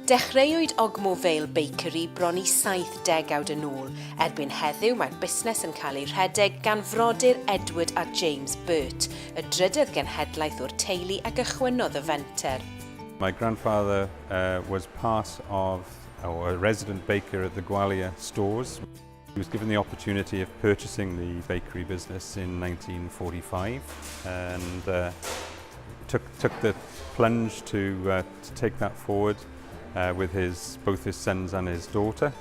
Dechreuwyd Ogmo Vale Bakery bron I 70 yn ôl. Erbyn heddiw mae'r busnes yn cael ei rhedeg gan frodyr Edward a James Burt, y drydydd genhedlaeth o'r teulu a gychwynnodd y fenter. My grandfather was part of, or a resident baker at the Gwalia stores. He was given the opportunity of purchasing the bakery business in 1945 and took the plunge to take that forward with both his sons and his daughter,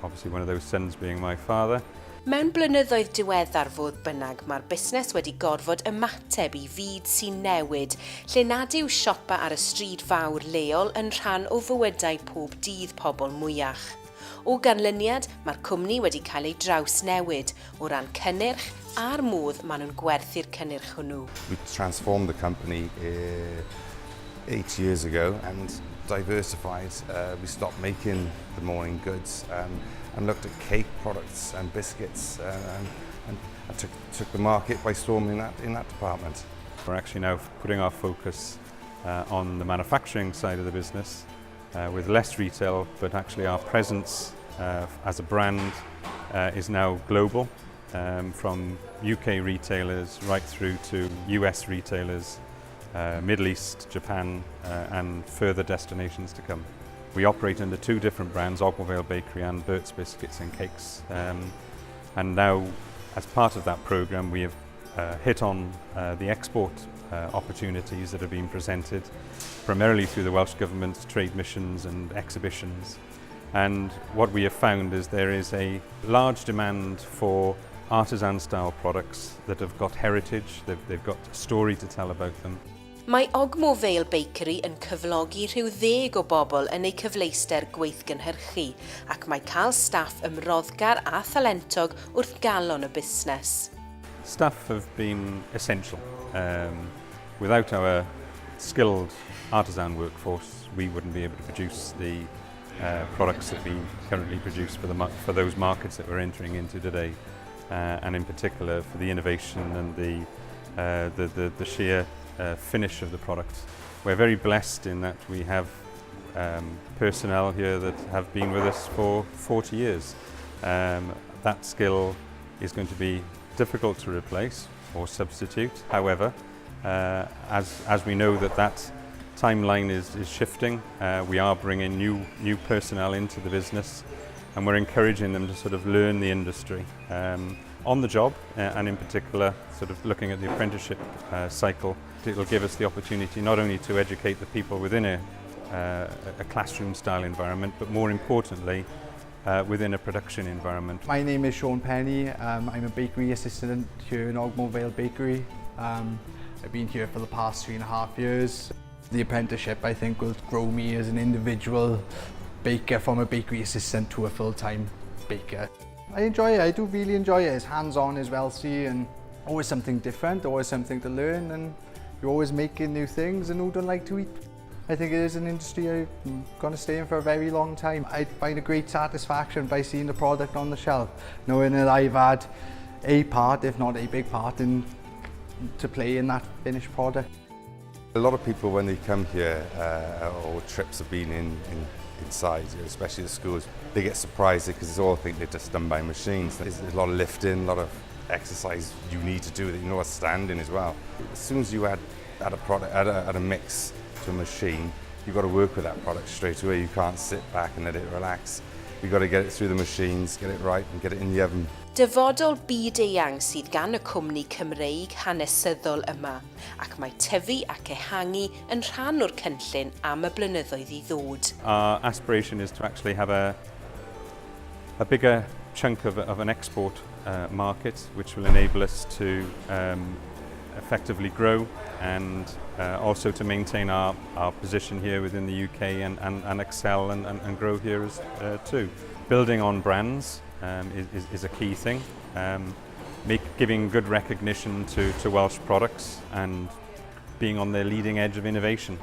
obviously one of those sons being my father. Mewn blynyddoedd diweddar fodd bynnag, mae'r busnes wedi gorfod ymateb I fyd sy'n newid, lle nad yw siopa ar y stryd fawr leol yn rhan o fywydau pob dydd pobl mwyach. O ganlyniad, mae'r cwmni wedi cael ei draws newid o ran cynnyrch a'r modd maen nhw'n gwerthu'r cynnyrch hwnnw. We transformed the company 8 years ago and diversified. We stopped making the morning goods and looked at cake products and biscuits and took the market by storm in that department. We're actually now putting our focus on the manufacturing side of the business with less retail, but actually our presence as a brand is now global, from UK retailers right through to US retailers, Middle East, Japan and further destinations to come. We operate under two different brands, Ogmo Vale Bakery and Burt's Biscuits and Cakes. And now, as part of that programme, we have hit on the export opportunities that have been presented, primarily through the Welsh Government's trade missions and exhibitions. And what we have found is there is a large demand for artisan-style products that have got heritage, they've got a story to tell about them. Mae Ogmo Vale Bakery yn cyflogi rhyw 10 o bobl yn eu cyfleuster gweithgynhyrchu ac mae cael staff ymroddgar a thalentog wrth galon y busnes. Staff have been essential. Without our skilled artisan workforce, we wouldn't be able to produce the products that we currently produce for those markets that we're entering into today, and in particular for the innovation and the sheer finish of the product. We're very blessed in that we have personnel here that have been with us for 40 years. That skill is going to be difficult to replace or substitute. However, as we know that timeline is shifting, we are bringing new personnel into the business and we're encouraging them to sort of learn the industry on the job, and in particular sort of looking at the apprenticeship cycle. It will give us the opportunity not only to educate the people within a classroom style environment, but more importantly within a production environment. My name is Sean Penny. I'm a bakery assistant here in Ogmo Vale Bakery. I've been here for the past 3.5 years. The apprenticeship, I think, will grow me as an individual baker from a bakery assistant to a full-time baker. I enjoy it, I do really enjoy it. It's hands-on as well, see, and always something different, always something to learn, and you're always making new things, and who don't like to eat? I think it is an industry I'm going to stay in for a very long time. I find a great satisfaction by seeing the product on the shelf, knowing that I've had a part, if not a big part, to play in that finished product. A lot of people, when they come here, or trips have been inside, especially the schools, they get surprised because they all think they're just done by machines. There's a lot of lifting, a lot of exercise you need to do with it, you know, standing as well. As soon as you add a product, add a mix to a machine, you've got to work with that product straight away. You can't sit back and let it relax. You've got to get it through the machines, get it right and get it in the oven. Dyfodol byd-eang sydd gan y cwmni Cymreig hanesyddol yma, ac mae tyfu ac ehangu yn rhan o'r cynllun am y blynyddoedd I ddod. Our aspiration is to actually have a bigger chunk of an export market, which will enable us to effectively grow and also to maintain our position here within the UK and excel and grow here too. Building on brands is a key thing. Giving good recognition to Welsh products and being on the leading edge of innovation.